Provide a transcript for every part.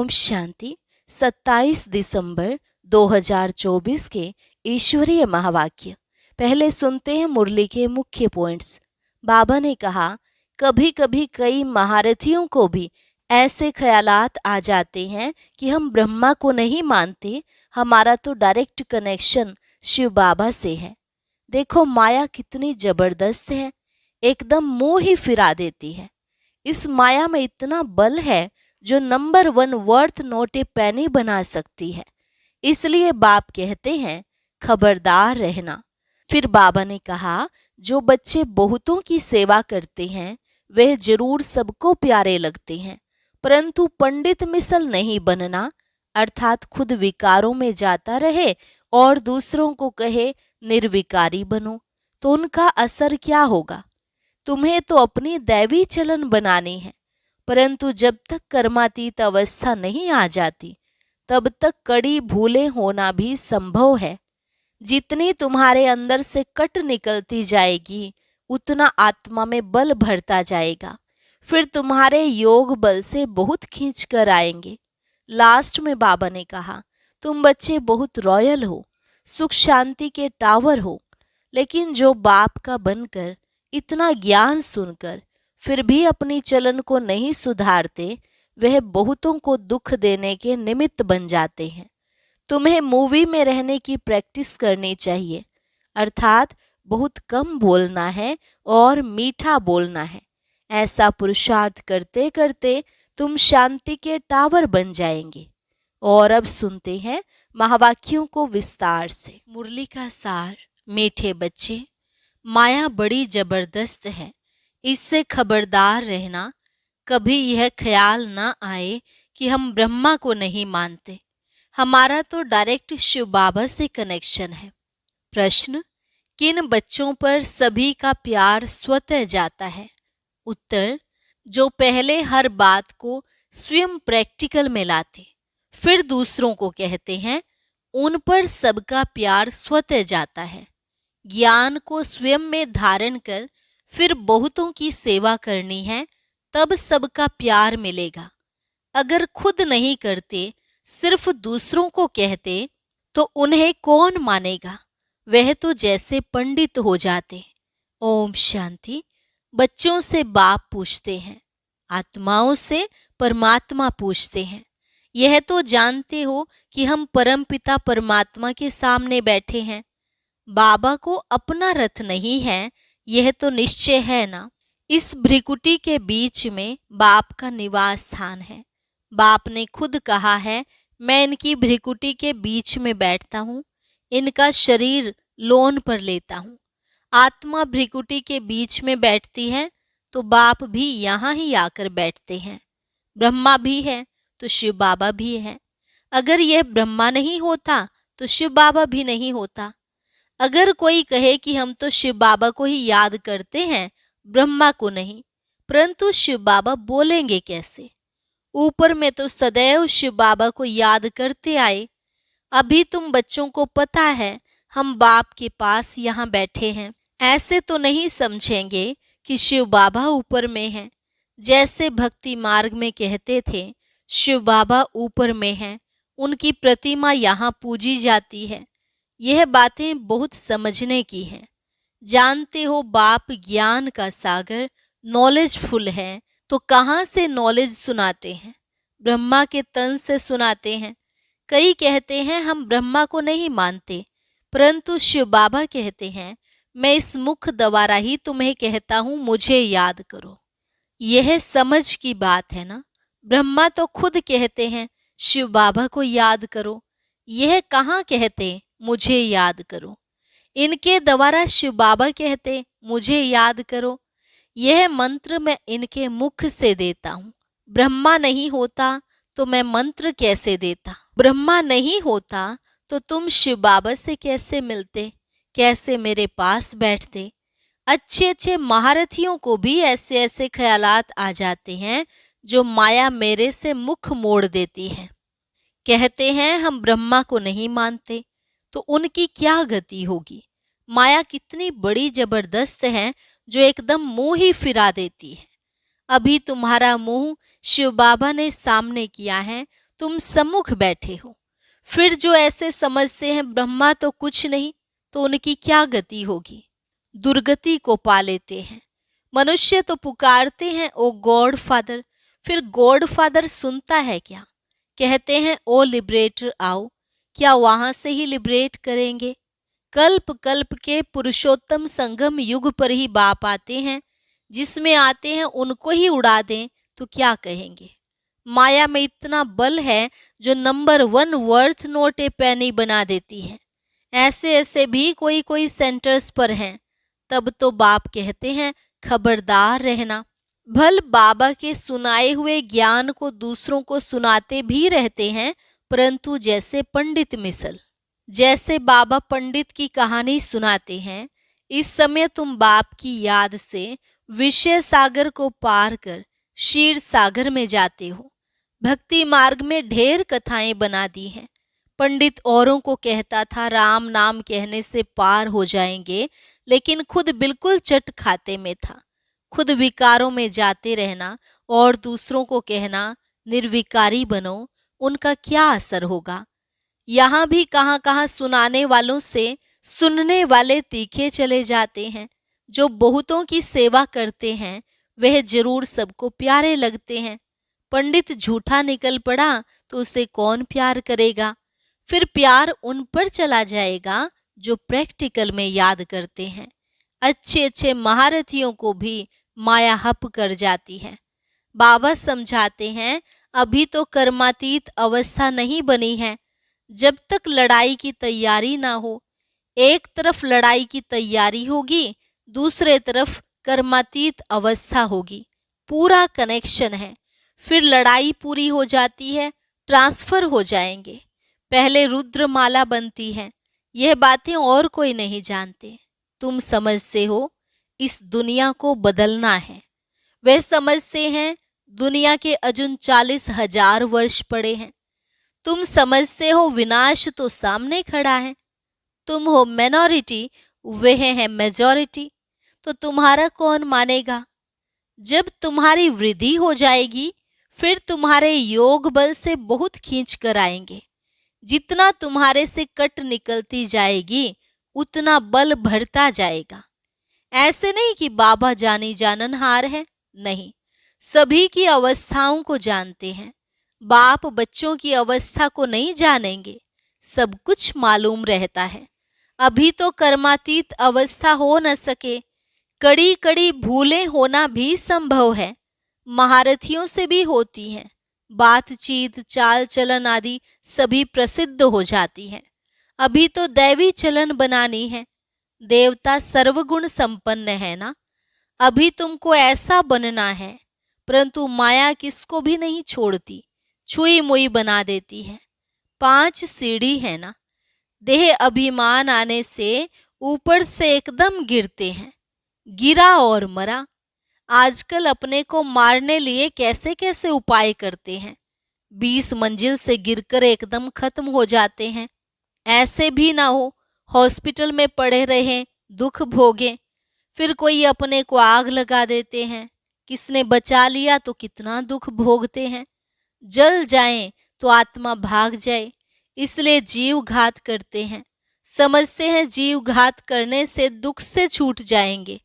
ओम शांति। 27 दिसंबर 2024 के ईश्वरीय महावाक्य। पहले सुनते हैं मुरली के मुख्य पॉइंट्स। बाबा ने कहा, कभी कभी कई महारथियों को भी ऐसे ख्यालात आ जाते हैं कि हम ब्रह्मा को नहीं मानते, हमारा तो डायरेक्ट कनेक्शन शिव बाबा से है। देखो माया कितनी जबरदस्त है, एकदम मुंह ही फिरा देती है। इस माया में इतना बल है जो नंबर 1 वर्थ नोट ए पैनी बना सकती है। इसलिए बाप कहते हैं खबरदार रहना। फिर बाबा ने कहा, जो बच्चे बहुतों की सेवा करते हैं वह जरूर सबको प्यारे लगते हैं, परंतु पंडित मिसल नहीं बनना, अर्थात खुद विकारों में जाता रहे और दूसरों को कहे निर्विकारी बनो, तो उनका असर क्या होगा। तुम्हें तो अपनी दैवी चलन बनानी है, परंतु जब तक कर्मातीत अवस्था नहीं आ जाती तब तक कड़ी भूलें होना भी संभव है। जितनी तुम्हारे अंदर से कट निकलती जाएगी उतना आत्मा में बल भरता जाएगा, फिर तुम्हारे योग बल से बहुत खींच कर आएंगे। लास्ट में बाबा ने कहा, तुम बच्चे बहुत रॉयल हो, सुख शांति के टावर हो, लेकिन जो बाप का बनकर इतना ज्ञान सुनकर फिर भी अपनी चलन को नहीं सुधारते, वह बहुतों को दुख देने के निमित्त बन जाते हैं। तुम्हें मूवी में रहने की प्रैक्टिस करनी चाहिए, अर्थात बहुत कम बोलना है और मीठा बोलना है। ऐसा पुरुषार्थ करते करते तुम शांति के टावर बन जाएंगे। और अब सुनते हैं महावाक्यों को विस्तार से। मुरली का सार। मीठे बच्चे, माया बड़ी जबरदस्त है, इससे खबरदार रहना। कभी यह ख्याल न आए कि हम ब्रह्मा को नहीं मानते, हमारा तो डायरेक्ट शिव बाबा से कनेक्शन है। प्रश्न, किन बच्चों पर सभी का प्यार स्वतः जाता है। उत्तर, जो पहले हर बात को स्वयं प्रैक्टिकल में लाते फिर दूसरों को कहते हैं, उन पर सबका प्यार स्वतः जाता है। ज्ञान को स्वयं में धारण कर फिर बहुतों की सेवा करनी है, तब सबका प्यार मिलेगा। अगर खुद नहीं करते, सिर्फ दूसरों को कहते, तो उन्हें कौन मानेगा। वह तो जैसे पंडित हो जाते। ओम शांति। बच्चों से बाप पूछते हैं, आत्माओं से परमात्मा पूछते हैं। यह तो जानते हो कि हम परमपिता परमात्मा के सामने बैठे हैं। बाबा को अपना रथ नहीं है, यह तो निश्चय है ना। इस भ्रिकुटी के बीच में बाप का निवास स्थान है। बाप ने खुद कहा है, मैं इनकी भ्रिकुटी के बीच में बैठता हूँ, इनका शरीर लोन पर लेता हूँ। आत्मा भ्रिकुटी के बीच में बैठती है तो बाप भी यहाँ ही आकर बैठते हैं। ब्रह्मा भी है तो शिव बाबा भी है। अगर यह ब्रह्मा नहीं होता तो शिव बाबा भी नहीं होता। अगर कोई कहे कि हम तो शिव बाबा को ही याद करते हैं, ब्रह्मा को नहीं, परंतु शिव बाबा बोलेंगे कैसे। ऊपर में तो सदैव शिव बाबा को याद करते आए। अभी तुम बच्चों को पता है हम बाप के पास यहाँ बैठे हैं, ऐसे तो नहीं समझेंगे कि शिव बाबा ऊपर में हैं। जैसे भक्ति मार्ग में कहते थे शिव बाबा ऊपर में हैं, उनकी प्रतिमा यहाँ पूजी जाती है। यह बातें बहुत समझने की हैं। जानते हो बाप ज्ञान का सागर नॉलेजफुल है, तो कहाँ से नॉलेज सुनाते हैं। ब्रह्मा के तन से सुनाते हैं। कई कहते हैं हम ब्रह्मा को नहीं मानते, परंतु शिव बाबा कहते हैं, मैं इस मुख द्वारा ही तुम्हें कहता हूँ, मुझे याद करो। यह समझ की बात है ना। ब्रह्मा तो खुद कहते हैं शिव बाबा को याद करो, यह कहाँ कहते मुझे याद करो। इनके द्वारा शिव बाबा कहते मुझे याद करो। यह मंत्र मैं इनके मुख से देता हूँ। ब्रह्मा नहीं होता तो मैं मंत्र कैसे देता। ब्रह्मा नहीं होता तो तुम शिव बाबा से कैसे मिलते, कैसे मेरे पास बैठते। अच्छे अच्छे महारथियों को भी ऐसे ऐसे ख्यालात आ जाते हैं जो माया मेरे से मुख मोड़ देती है। कहते हैं हम ब्रह्मा को नहीं मानते, तो उनकी क्या गति होगी। माया कितनी बड़ी जबरदस्त है जो एकदम मुंह ही फिरा देती है। अभी तुम्हारा मुंह शिव बाबा ने सामने किया है तुम सम्मुख बैठे हो। फिर जो ऐसे समझते हैं ब्रह्मा तो कुछ नहीं, तो उनकी क्या गति होगी? दुर्गति को पा लेते हैं। मनुष्य तो पुकारते हैं ओ गॉड फादर, फिर गॉड फादर सुनता है क्या? कहते हैं ओ लिबरेटर आओ, क्या वहां से ही लिबरेट करेंगे? कल्प कल्प के पुरुषोत्तम संगम युग पर ही बाप आते हैं, जिसमें आते हैं उनको ही उड़ा दें तो क्या कहेंगे? माया में इतना बल है जो नंबर 1 वर्थ नोट ए पेनी बना देती है। ऐसे ऐसे भी कोई कोई सेंटर्स पर हैं। तब तो बाप कहते हैं खबरदार रहना। भल बाबा के सुनाए हुए ज्ञान को दूसरों को सुनाते भी रहते हैं, परंतु जैसे पंडित मिसल। जैसे बाबा पंडित की कहानी सुनाते हैं, इस समय तुम बाप की याद से विषय सागर को पार कर क्षीर सागर में जाते हो। भक्ति मार्ग में ढेर कथाएं बना दी हैं। पंडित औरों को कहता था राम नाम कहने से पार हो जाएंगे, लेकिन खुद बिल्कुल चट खाते में था। खुद विकारों में जाते रहना और दूसरों को कहना निर्विकारी बनो, उनका क्या असर होगा? यहाँ भी कहाँ कहाँ सुनाने वालों से सुनने वाले तीखे चले जाते हैं। जो बहुतों की सेवा करते हैं वह जरूर सबको प्यारे लगते हैं। पंडित झूठा निकल पड़ा तो उसे कौन प्यार करेगा? फिर प्यार उन पर चला जाएगा जो प्रैक्टिकल में याद करते हैं। अच्छे अच्छे महारथियों को भी माया हप कर जाती है। बाबा समझाते हैं अभी तो कर्मातीत अवस्था नहीं बनी है। जब तक लड़ाई की तैयारी ना हो, एक तरफ लड़ाई की तैयारी होगी, दूसरे तरफ कर्मातीत अवस्था होगी। पूरा कनेक्शन है। फिर लड़ाई पूरी हो जाती है, ट्रांसफर हो जाएंगे। पहले रुद्रमाला बनती है। यह बातें और कोई नहीं जानते। तुम समझते हो इस दुनिया को बदलना है। वे समझते हैं दुनिया के अजुन 40,000 वर्ष पड़े हैं। तुम समझते हो विनाश तो सामने खड़ा है। तुम हो माइनॉरिटी, वह है मेजॉरिटी। तो तुम्हारा कौन मानेगा? जब तुम्हारी वृद्धि हो जाएगी, फिर तुम्हारे योग बल से बहुत खींच कर आएंगे। जितना तुम्हारे से कट निकलती जाएगी, उतना बल बढ़ता जाएगा। ऐसे नहीं कि बाबा जानी जाननहार है, नहीं, सभी की अवस्थाओं को जानते हैं। बाप बच्चों की अवस्था को नहीं जानेंगे, सब कुछ मालूम रहता है। अभी तो कर्मातीत अवस्था हो न सके, कड़ी कड़ी भूलें होना भी संभव है। महारथियों से भी होती हैं। बातचीत, चाल चलन आदि सभी प्रसिद्ध हो जाती है। अभी तो दैवी चलन बनानी है। देवता सर्वगुण संपन्न है ना। अभी तुमको ऐसा बनना है, परंतु माया किसको भी नहीं छोड़ती, छुई मुई बना देती है। 5 सीढ़ी है ना। देह अभिमान आने से ऊपर से एकदम गिरते हैं। गिरा और मरा। आजकल अपने को मारने लिए कैसे कैसे उपाय करते हैं। 20 मंजिल से गिरकर एकदम खत्म हो जाते हैं। ऐसे भी ना हो हॉस्पिटल में पड़े रहें, दुख भोगें, फिर कोई अपने को आग लगा देते हैं। किसने बचा लिया तो कितना दुख भोगते हैं। जल जाएं तो आत्मा भाग जाए, इसलिए जीव घात करते हैं। समझते हैं जीव घात करने से दुख से छूट जाएंगे।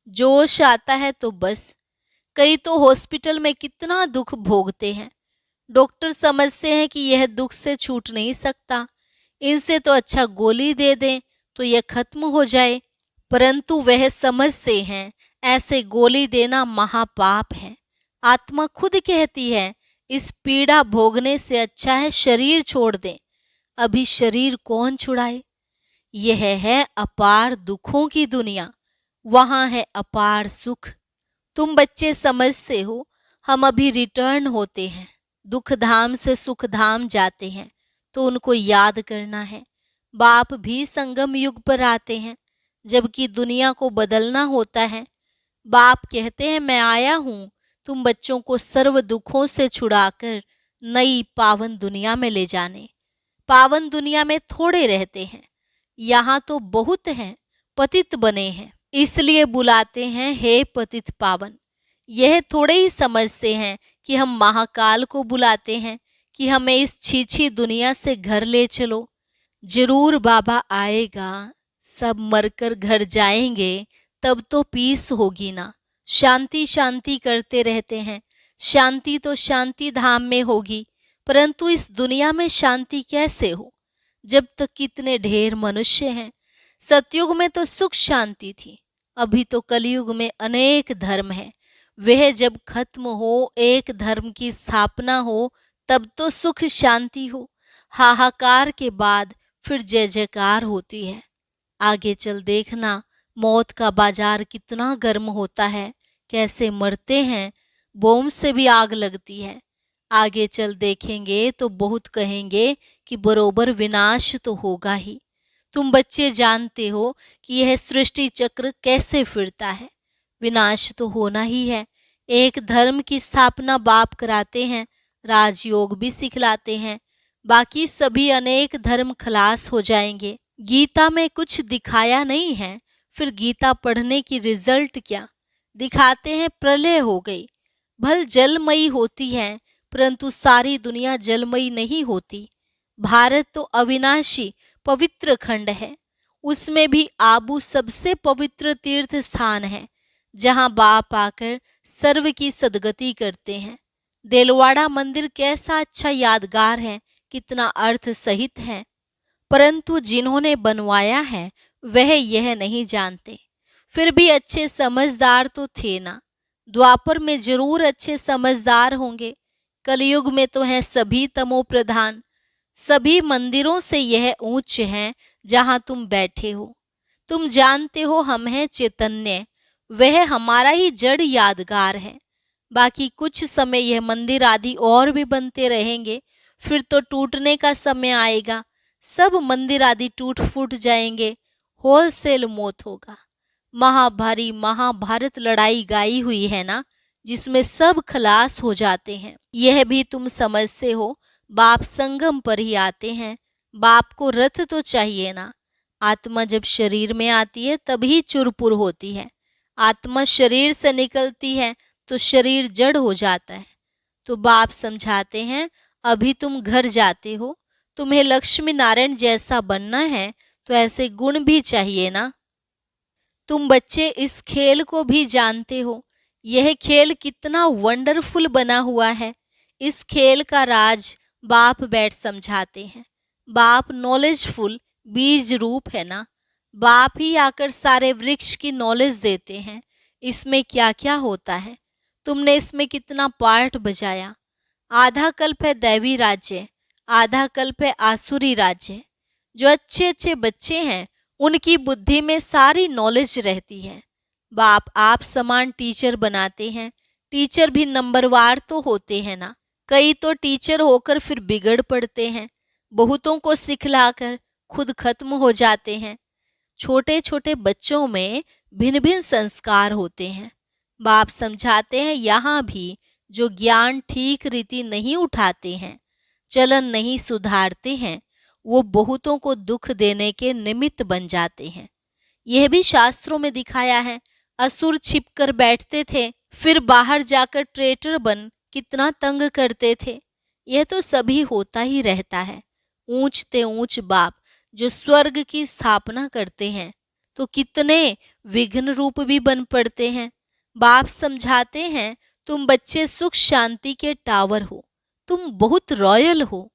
जोश आता है तो बस। कई तो हॉस्पिटल में कितना दुख भोगते हैं। डॉक्टर समझते हैं कि यह दुख से छूट नहीं सकता, इनसे तो अच्छा गोली दे दें तो यह खत्म हो जाए। परंतु वह समझते हैं ऐसे गोली देना महापाप है। आत्मा खुद कहती है इस पीड़ा भोगने से अच्छा है शरीर छोड़ दें। अभी शरीर कौन छुड़ाए? यह है अपार दुखों की दुनिया, वहां है अपार सुख। तुम बच्चे समझते हो हम अभी रिटर्न होते हैं, दुख धाम से सुख धाम जाते हैं, तो उनको याद करना है। बाप भी संगम युग पर आते हैं, जबकि दुनिया को बदलना होता है। बाप कहते हैं मैं आया हूँ तुम बच्चों को सर्व दुखों से छुड़ाकर नई पावन दुनिया में ले जाने। पावन दुनिया में थोड़े रहते हैं, यहाँ तो बहुत हैं, पतित बने हैं, इसलिए बुलाते हैं हे पतित पावन। यह थोड़े ही समझते हैं कि हम महाकाल को बुलाते हैं कि हमें इस छीछी दुनिया से घर ले चलो। जरूर बाबा आएगा, सब मरकर घर जाएंगे, तब तो पीस होगी ना। शांति शांति करते रहते हैं, शांति तो शांति धाम में होगी, परंतु इस दुनिया में शांति कैसे हो जब तक कितने ढेर मनुष्य हैं। सतयुग में तो सुख शांति थी, अभी तो कलयुग में अनेक धर्म है। वह जब खत्म हो, एक धर्म की स्थापना हो, तब तो सुख शांति हो। हाहाकार के बाद फिर जय जयकार होती है। आगे चल देखना, मौत का बाजार कितना गर्म होता है, कैसे मरते हैं, बम से भी आग लगती है। आगे चल देखेंगे तो बहुत कहेंगे कि बरोबर विनाश तो होगा ही। तुम बच्चे जानते हो कि यह सृष्टि चक्र कैसे फिरता है, विनाश तो होना ही है। एक धर्म की स्थापना बाप कराते हैं, राजयोग भी सिखलाते हैं, बाकी सभी अनेक धर्म खलास हो जाएंगे। गीता में कुछ दिखाया नहीं है, फिर गीता पढ़ने की रिजल्ट क्या? दिखाते हैं प्रलय हो गई। भल जलमयी होती है, परंतु सारी दुनिया जलमयी नहीं होती। भारत तो अविनाशी पवित्र खंड है, उसमें भी आबू सबसे पवित्र तीर्थ स्थान है, जहां बाप आकर सर्व की सदगति करते हैं। देलवाड़ा मंदिर कैसा अच्छा यादगार है, कितना अर्थ सहित है, परंतु जिन्होंने बनवाया है वह यह नहीं जानते। फिर भी अच्छे समझदार तो थे ना। द्वापर में जरूर अच्छे समझदार होंगे, कलयुग में तो हैं सभी तमो प्रधान। सभी मंदिरों से यह ऊंच है जहां तुम बैठे हो। तुम जानते हो हम हैं चैतन्य, वह हमारा ही जड़ यादगार है। बाकी कुछ समय यह मंदिर आदि और भी बनते रहेंगे, फिर तो टूटने का समय आएगा, सब मंदिर आदि टूट फूट जाएंगे, होलसेल मौत होगा। महाभारी महाभारत लड़ाई गाई हुई है ना, जिसमें सब खलास हो जाते हैं। यह भी तुम समझते हो, बाप संगम पर ही आते हैं। बाप को रथ तो चाहिए ना। आत्मा जब शरीर में आती है तभी चुरपुर होती है। आत्मा शरीर से निकलती है तो शरीर जड़ हो जाता है। तो बाप समझाते हैं, अभी तुम घर जाते हो, तुम्हें लक्ष्मी नारायण जैसा बनना है तो ऐसे गुण भी चाहिए ना। तुम बच्चे इस खेल को भी जानते हो, यह खेल कितना वंडरफुल बना हुआ है। इस खेल का राज बाप बैठ समझाते हैं। बाप नॉलेजफुल बीज रूप है ना, बाप ही आकर सारे वृक्ष की नॉलेज देते हैं। इसमें क्या क्या होता है, तुमने इसमें कितना पार्ट बजाया। आधा कल्प है दैवी राज्य, आधा कल्प है आसुरी राज्य। जो अच्छे अच्छे बच्चे हैं उनकी बुद्धि में सारी नॉलेज रहती है। बाप आप समान टीचर बनाते हैं। टीचर भी नंबरवार तो होते हैं ना। कई तो टीचर होकर फिर बिगड़ पड़ते हैं, बहुतों को सिखलाकर खुद खत्म हो जाते हैं। छोटे छोटे बच्चों में भिन्न भिन्न संस्कार होते हैं। बाप समझाते हैं, यहाँ भी जो ज्ञान ठीक रीति नहीं उठाते हैं, चलन नहीं सुधारते हैं, वो बहुतों को दुख देने के निमित्त बन जाते हैं। यह भी शास्त्रों में दिखाया है। असुर छिपकर बैठते थे, फिर बाहर जाकर ट्रेटर बन कितना तंग करते थे। यह तो सभी होता ही रहता है। ऊंचते ऊंच बाप जो स्वर्ग की स्थापना करते हैं तो कितने विघ्न रूप भी बन पड़ते हैं। बाप समझाते हैं, तुम बच्चे सुख शांति के टावर हो, तुम बहुत रॉयल हो।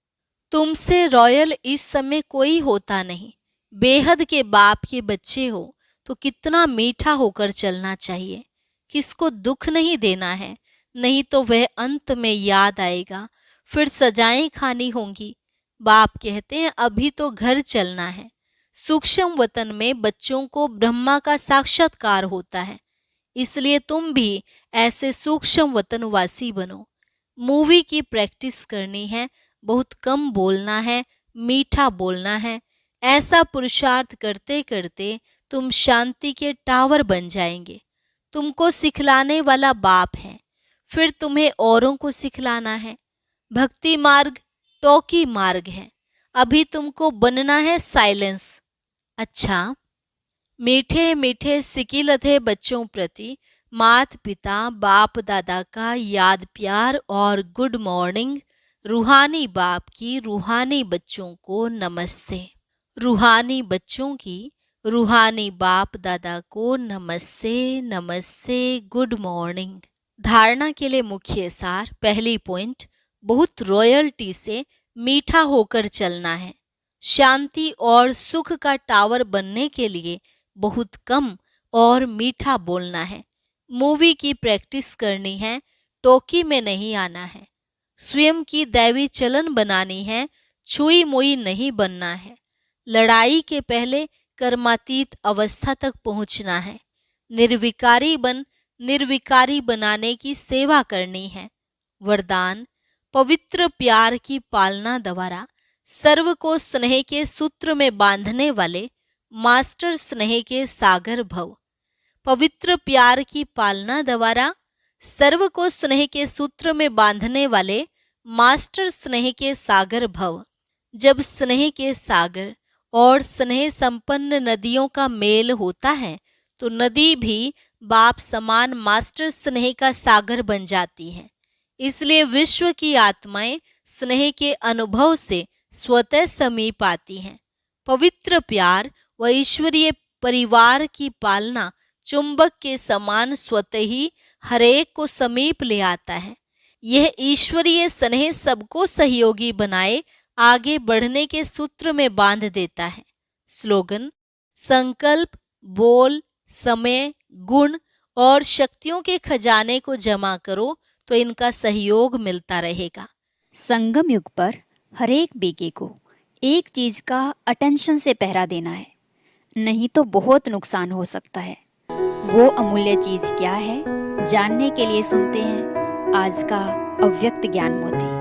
तुमसे रॉयल इस समय कोई होता नहीं। बेहद के बाप के बच्चे हो तो कितना मीठा होकर चलना चाहिए। किसको दुख नहीं देना है, नहीं तो वह अंत में याद आएगा, फिर सजाएं खानी होंगी। बाप कहते हैं, अभी तो घर चलना है। सूक्ष्म वतन में बच्चों को ब्रह्मा का साक्षात्कार होता है, इसलिए तुम भी ऐसे सूक्ष्म वतनवासी बनो। मूवी की प्रैक्टिस करनी है, बहुत कम बोलना है, मीठा बोलना है। ऐसा पुरुषार्थ करते करते तुम शांति के टावर बन जाएंगे। तुमको सिखलाने वाला बाप है, फिर तुम्हें औरों को सिखलाना है। भक्ति मार्ग टोकी मार्ग है, अभी तुमको बनना है साइलेंस। अच्छा, मीठे मीठे सिकिलथे बच्चों प्रति माता पिता बाप दादा का याद प्यार और गुड मॉर्निंग। रूहानी बाप की रूहानी बच्चों को नमस्ते। रूहानी बच्चों की रूहानी बाप दादा को नमस्ते नमस्ते, गुड मॉर्निंग। धारणा के लिए मुख्य सार। पहली पॉइंट, बहुत रॉयल्टी से मीठा होकर चलना है। शांति और सुख का टावर बनने के लिए बहुत कम और मीठा बोलना है। मूवी की प्रैक्टिस करनी है, टोकी में नहीं आना है। स्वयं की दैवी चलन बनानी है, छुई मुई नहीं बनना है। लड़ाई के पहले कर्मातीत अवस्था तक पहुंचना है। निर्विकारी बनाने की सेवा करनी है। वरदान, पवित्र प्यार की पालना द्वारा सर्व को स्नेह के सूत्र में बांधने वाले मास्टर स्नेह के सागर भव। पवित्र प्यार की पालना द्वारा सर्व को स्नेह के सूत्र में बांधने वाले मास्टर स्नेह के सागर भव। जब स्नेह के सागर और स्नेह संपन्न नदियों का मेल होता है तो नदी भी बाप समान मास्टर स्नेह का सागर बन जाती है। इसलिए विश्व की आत्माएं स्नेह के अनुभव से स्वतः समीप आती हैं। पवित्र प्यार व ईश्वरीय परिवार की पालना चुंबक के समान स्वतः ही हरेक को समीप ले आता है। यह ईश्वरीय स्नेह सबको सहयोगी बनाए आगे बढ़ने के सूत्र में बांध देता है। स्लोगन, संकल्प, बोल, समय, गुण और शक्तियों के खजाने को जमा करो तो इनका सहयोग मिलता रहेगा। संगम युग पर हर एक बेगे को एक चीज का अटेंशन से पहरा देना है, नहीं तो बहुत नुकसान हो सकता है। वो अमूल्य चीज क्या है, जानने के लिए सुनते हैं आज का अव्यक्त ज्ञान मोती।